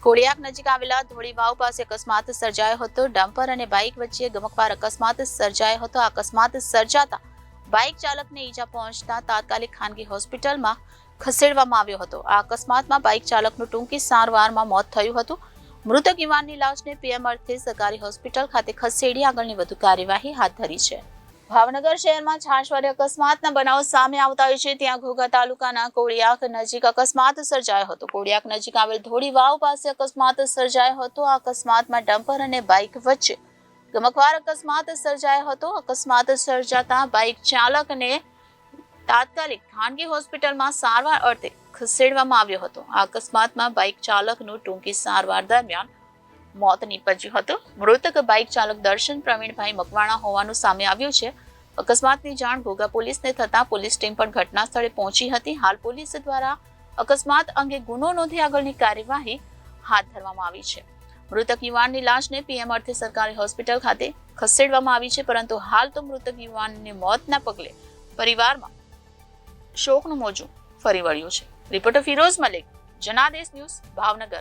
કોળિયાક નજીક આવેલા ધોળી વાવ પાસે અકસ્માત સર્જાયો હતો. ડમ્પર અને બાઇક વચ્ચે ગમખ્વાર અકસ્માત સર્જાયો હતો. અકસ્માત સર્જાતા બાઇક ચાલકને ઈજા પહોંચતા તાત્કાલિક ખાનગી હોસ્પિટલમાં ખસેડવામાં આવ્યો હતો. આ અકસ્માતમાં બાઇક ચાલકનું ટૂંકી સારવારમાં મોત થયું હતું. મૃતક યુવાનની લાશને પીએમ અર્થે સરકારી હોસ્પિટલ ખાતે ખસેડી આગળની વધુ કાર્યવાહી હાથ ધરી છે. ભાવનગર શહેરમાં છાશવારે અકસ્માતના બનાવ સામે આવતા હોય છે. ત્યાં ઘોઘા તાલુકાના કોળિયાક નજીક અકસ્માત સર્જાયો હતો. કોળિયાક નજીક આવેલ ધોળી વાવ પાસે અકસ્માત સર્જાયો હતો. આ અકસ્માતમાં ડમ્પર અને બાઇક વચ્ચે ગમખ્વાર અકસ્માત સર્જાયો હતો. અકસ્માત સર્જાતા બાઇક ચાલકને તાત્કાલિક ખાનગી હોસ્પિટલમાં સારવાર અર્થે ખસેડવામાં આવ્યો હતો. આ અકસ્માતમાં બાઇક ચાલકનું ટૂંકી સારવાર દરમિયાન મોત નીપજ્યું હતું. મૃતક બાઇક ચાલક દર્શન પ્રવીણભાઈ મકવાણા હોવાનું સામે આવ્યું છે. અકસ્માતની જાણ ઘોઘા પોલીસને થતા પોલીસ ટીમ પણ ઘટના સ્થળે પહોંચી હતી. હાલ પોલીસ દ્વારા અકસ્માત અંગે ગુનો નોંધી આગળની કાર્યવાહી હાથ ધરવામાં આવી છે. મૃતક યુવાનની લાશને પીએમ અર્થે સરકારી હોસ્પિટલ ખાતે ખસેડવામાં આવી છે, પરંતુ હાલ તો મૃતક યુવાનની મોતના પગલે પરિવારમાં શોકનું મોજું ફરી વળ્યું છે. Reporter Firoz Malik, Janadesh news, Bhavnagar.